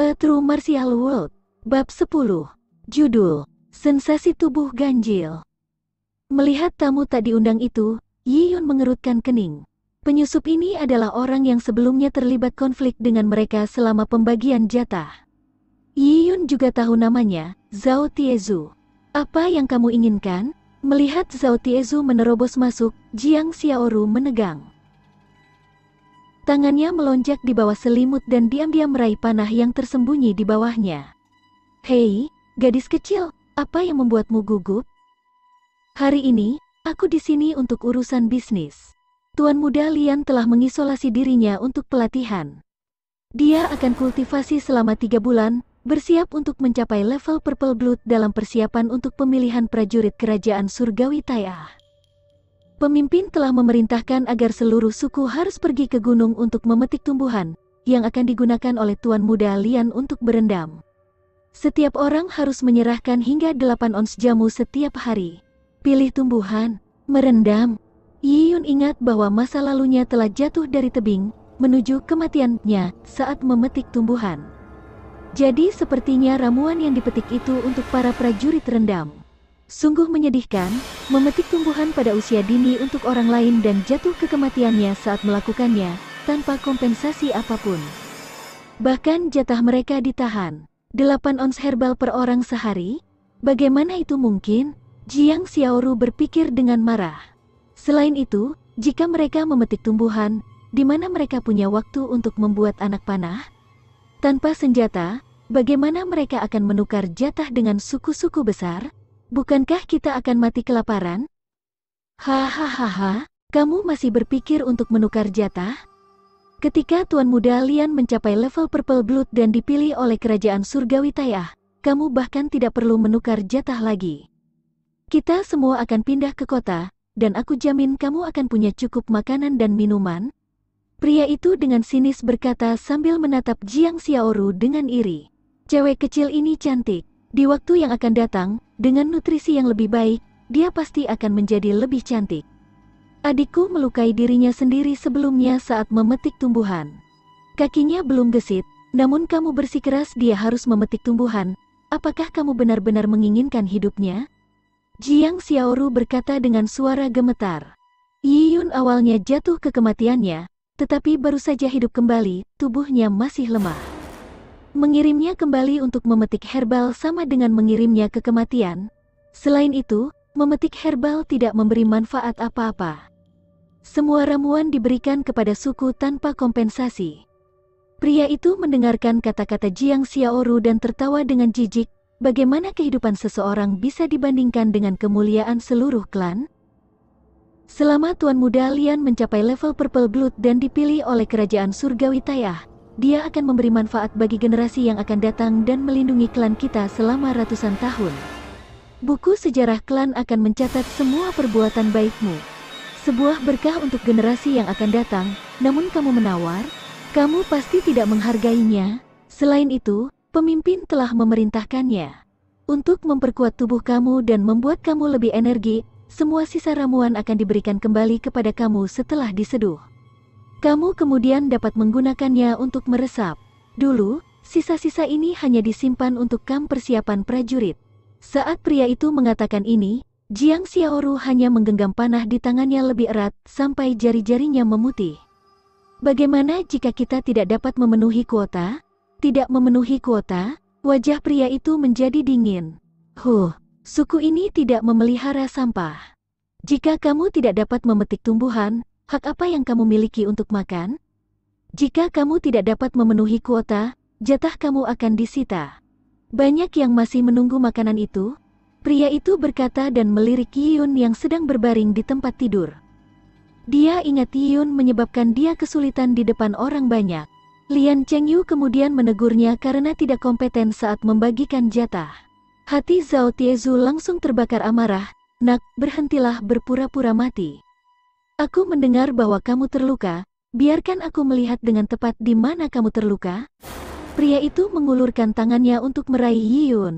A True Martial World. Bab 10. Judul, Sensasi Tubuh Ganjil. Melihat tamu tak diundang itu, Yi Yun mengerutkan kening. Penyusup ini adalah orang yang sebelumnya terlibat konflik dengan mereka selama pembagian jatah. Yi Yun juga tahu namanya, Zhao Tiezu. Apa yang kamu inginkan? Melihat Zhao Tiezu menerobos masuk, Jiang Xiaoru menegang. Tangannya melonjak di bawah selimut dan diam-diam meraih panah yang tersembunyi di bawahnya. Hei, gadis kecil, apa yang membuatmu gugup? Hari ini, aku di sini untuk urusan bisnis. Tuan Muda Lian telah mengisolasi dirinya untuk pelatihan. Dia akan kultivasi selama 3 bulan, bersiap untuk mencapai level Purple Blood dalam persiapan untuk pemilihan prajurit kerajaan surgawi Tai'ah. Pemimpin telah memerintahkan agar seluruh suku harus pergi ke gunung untuk memetik tumbuhan, yang akan digunakan oleh Tuan Muda Lian untuk berendam. Setiap orang harus menyerahkan hingga 8 ons jamu setiap hari. Pilih tumbuhan, merendam. Yi Yun ingat bahwa masa lalunya telah jatuh dari tebing, menuju kematiannya saat memetik tumbuhan. Jadi sepertinya ramuan yang dipetik itu untuk para prajurit rendam. Sungguh menyedihkan, memetik tumbuhan pada usia dini untuk orang lain dan jatuh ke kematiannya saat melakukannya, tanpa kompensasi apapun. Bahkan jatah mereka ditahan. 8 ons herbal per orang sehari? Bagaimana itu mungkin? Jiang Xiaoru berpikir dengan marah. Selain itu, jika mereka memetik tumbuhan, di mana mereka punya waktu untuk membuat anak panah? Tanpa senjata, bagaimana mereka akan menukar jatah dengan suku-suku besar? Bukankah kita akan mati kelaparan? Hahaha, kamu masih berpikir untuk menukar jatah? Ketika Tuan Muda Lian mencapai level Purple Blood dan dipilih oleh kerajaan surgawi Tai'ah, kamu bahkan tidak perlu menukar jatah lagi. Kita semua akan pindah ke kota, dan aku jamin kamu akan punya cukup makanan dan minuman. Pria itu dengan sinis berkata sambil menatap Jiang Xiaoru dengan iri. Cewek kecil ini cantik. Di waktu yang akan datang, dengan nutrisi yang lebih baik, dia pasti akan menjadi lebih cantik. Adikku melukai dirinya sendiri sebelumnya saat memetik tumbuhan. Kakinya belum gesit, namun kamu bersikeras dia harus memetik tumbuhan. Apakah kamu benar-benar menginginkan hidupnya? Jiang Xiaoru berkata dengan suara gemetar. Yi Yun awalnya jatuh ke kematiannya, tetapi baru saja hidup kembali, tubuhnya masih lemah. Mengirimnya kembali untuk memetik herbal sama dengan mengirimnya ke kematian. Selain itu, memetik herbal tidak memberi manfaat apa-apa. Semua ramuan diberikan kepada suku tanpa kompensasi. Pria itu mendengarkan kata-kata Jiang Xiaoru dan tertawa dengan jijik. Bagaimana kehidupan seseorang bisa dibandingkan dengan kemuliaan seluruh klan? Selama Tuan Muda Lian mencapai level Purple Blood dan dipilih oleh kerajaan surgawi Tai'ah, dia akan memberi manfaat bagi generasi yang akan datang dan melindungi klan kita selama ratusan tahun. Buku sejarah klan akan mencatat semua perbuatan baikmu. Sebuah berkah untuk generasi yang akan datang, namun kamu menawar? Kamu pasti tidak menghargainya. Selain itu, pemimpin telah memerintahkannya untuk memperkuat tubuh kamu dan membuat kamu lebih energi. Semua sisa ramuan akan diberikan kembali kepada kamu setelah diseduh. Kamu kemudian dapat menggunakannya untuk meresap. Dulu, sisa-sisa ini hanya disimpan untuk kamp persiapan prajurit. Saat pria itu mengatakan ini, Jiang Xiaoru hanya menggenggam panah di tangannya lebih erat sampai jari-jarinya memutih. Bagaimana jika kita tidak dapat memenuhi kuota? Tidak memenuhi kuota? Wajah pria itu menjadi dingin. Suku ini tidak memelihara sampah. Jika kamu tidak dapat memetik tumbuhan, hak apa yang kamu miliki untuk makan? Jika kamu tidak dapat memenuhi kuota, jatah kamu akan disita. Banyak yang masih menunggu makanan itu. Pria itu berkata dan melirik Yi Yun yang sedang berbaring di tempat tidur. Dia ingat Yi Yun menyebabkan dia kesulitan di depan orang banyak. Lian Chengyu kemudian menegurnya karena tidak kompeten saat membagikan jatah. Hati Zhao Tiezu langsung terbakar amarah. Nak, berhentilah berpura-pura mati. Aku mendengar bahwa kamu terluka, biarkan aku melihat dengan tepat di mana kamu terluka. Pria itu mengulurkan tangannya untuk meraih Yi Yun.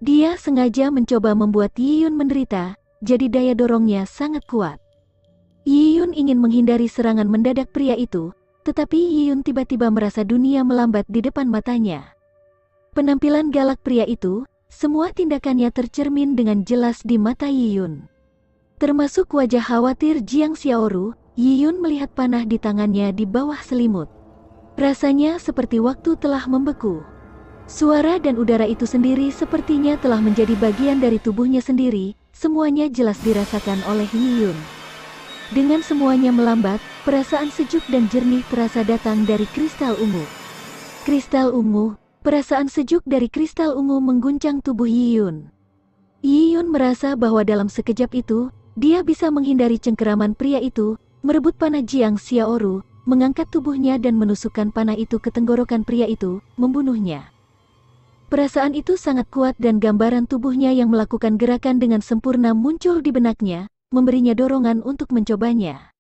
Dia sengaja mencoba membuat Yi Yun menderita, jadi daya dorongnya sangat kuat. Yi Yun ingin menghindari serangan mendadak pria itu, tetapi Yi Yun tiba-tiba merasa dunia melambat di depan matanya. Penampilan galak pria itu, semua tindakannya tercermin dengan jelas di mata Yiyun. Termasuk wajah khawatir Jiang Xiaoru. Yiyun melihat panah di tangannya di bawah selimut. Rasanya seperti waktu telah membeku. Suara dan udara itu sendiri sepertinya telah menjadi bagian dari tubuhnya sendiri, semuanya jelas dirasakan oleh Yiyun. Dengan semuanya melambat, perasaan sejuk dan jernih terasa datang dari kristal ungu. Kristal ungu, perasaan sejuk dari kristal ungu mengguncang tubuh Yiyun. Yiyun merasa bahwa dalam sekejap itu, dia bisa menghindari cengkeraman pria itu, merebut panah Jiang Xiaoru, mengangkat tubuhnya dan menusukkan panah itu ke tenggorokan pria itu, membunuhnya. Perasaan itu sangat kuat dan gambaran tubuhnya yang melakukan gerakan dengan sempurna muncul di benaknya, memberinya dorongan untuk mencobanya.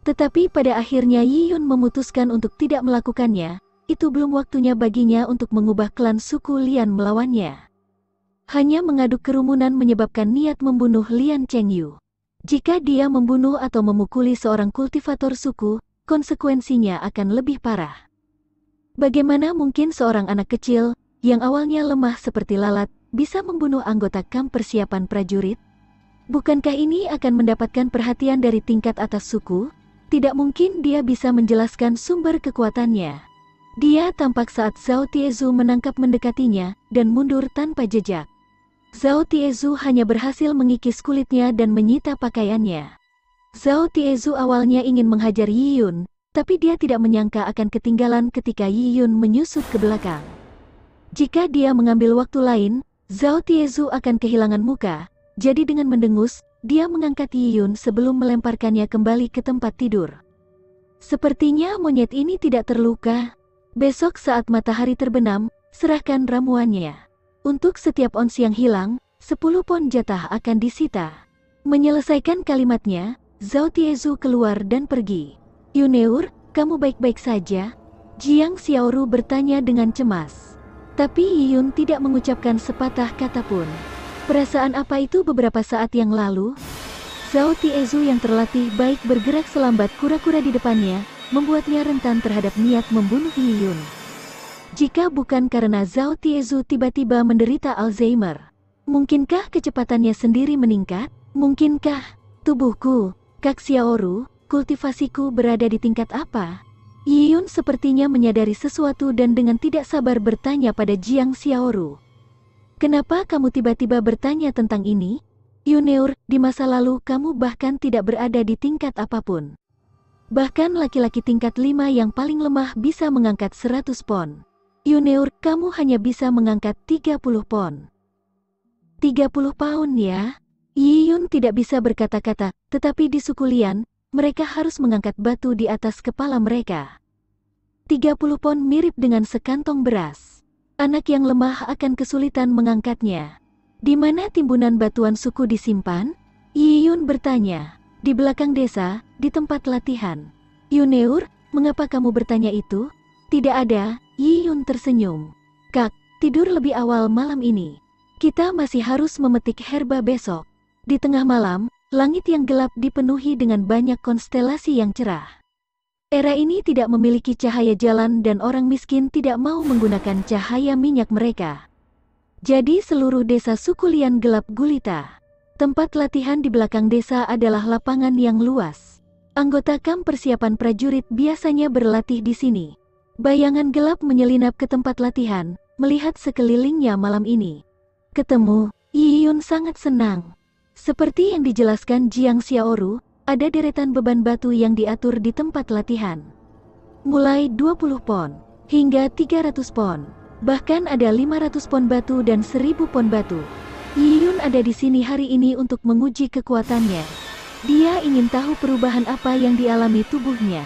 Tetapi pada akhirnya Yiyun memutuskan untuk tidak melakukannya, itu belum waktunya baginya untuk mengubah klan suku Lian melawannya. Hanya mengaduk kerumunan menyebabkan niat membunuh Lian Chengyu. Jika dia membunuh atau memukuli seorang kultivator suku, konsekuensinya akan lebih parah. Bagaimana mungkin seorang anak kecil, yang awalnya lemah seperti lalat, bisa membunuh anggota kamp persiapan prajurit? Bukankah ini akan mendapatkan perhatian dari tingkat atas suku? Tidak mungkin dia bisa menjelaskan sumber kekuatannya. Dia tampak saat Zhao Tiezu menangkap mendekatinya, dan mundur tanpa jejak. Zhao Tiezu hanya berhasil mengikis kulitnya dan menyita pakaiannya. Zhao Tiezu awalnya ingin menghajar Yiyun, tapi dia tidak menyangka akan ketinggalan ketika Yiyun menyusut ke belakang. Jika dia mengambil waktu lain, Zhao Tiezu akan kehilangan muka, jadi dengan mendengus, dia mengangkat Yiyun sebelum melemparkannya kembali ke tempat tidur. Sepertinya monyet ini tidak terluka. Besok saat matahari terbenam, serahkan ramuannya. Untuk setiap ons yang hilang, 10 pon jatah akan disita. Menyelesaikan kalimatnya, Zhao Tiezu keluar dan pergi. Yuneur, kamu baik-baik saja? Jiang Xiaoru bertanya dengan cemas. Tapi Yiyun tidak mengucapkan sepatah kata pun. Perasaan apa itu beberapa saat yang lalu? Zhao Tiezu yang terlatih baik bergerak selambat kura-kura di depannya, membuatnya rentan terhadap niat membunuh Yiyun. Jika bukan karena Zhao Tiezu tiba-tiba menderita Alzheimer, mungkinkah kecepatannya sendiri meningkat? Mungkinkah tubuhku, Kak Xiaoru, kultivasiku berada di tingkat apa? Yiyun sepertinya menyadari sesuatu dan dengan tidak sabar bertanya pada Jiang Xiaoru. Kenapa kamu tiba-tiba bertanya tentang ini? Yuneur, di masa lalu kamu bahkan tidak berada di tingkat apapun. Bahkan laki-laki tingkat 5 yang paling lemah bisa mengangkat 100 pon. Yuneur, kamu hanya bisa mengangkat 30 pon. 30 pound ya? Yiyun tidak bisa berkata-kata, tetapi di suku Lian, mereka harus mengangkat batu di atas kepala mereka. 30 pon mirip dengan sekantong beras. Anak yang lemah akan kesulitan mengangkatnya. Di mana timbunan batuan suku disimpan? Yiyun bertanya. Di belakang desa, di tempat latihan. Yuneur, mengapa kamu bertanya itu? Tidak ada, Yiyun tersenyum. Kak, tidur lebih awal malam ini. Kita masih harus memetik herba besok. Di tengah malam, langit yang gelap dipenuhi dengan banyak konstelasi yang cerah. Era ini tidak memiliki cahaya jalan dan orang miskin tidak mau menggunakan cahaya minyak mereka. Jadi seluruh desa suku Lian gelap gulita. Tempat latihan di belakang desa adalah lapangan yang luas. Anggota kamp persiapan prajurit biasanya berlatih di sini. Bayangan gelap menyelinap ke tempat latihan, melihat sekelilingnya malam ini. Ketemu, Yiyun sangat senang. Seperti yang dijelaskan Jiang Xiaoru, ada deretan beban batu yang diatur di tempat latihan. Mulai 20 pon, hingga 300 pon. Bahkan ada 500 pon batu dan 1000 pon batu. Yiyun ada di sini hari ini untuk menguji kekuatannya. Dia ingin tahu perubahan apa yang dialami tubuhnya.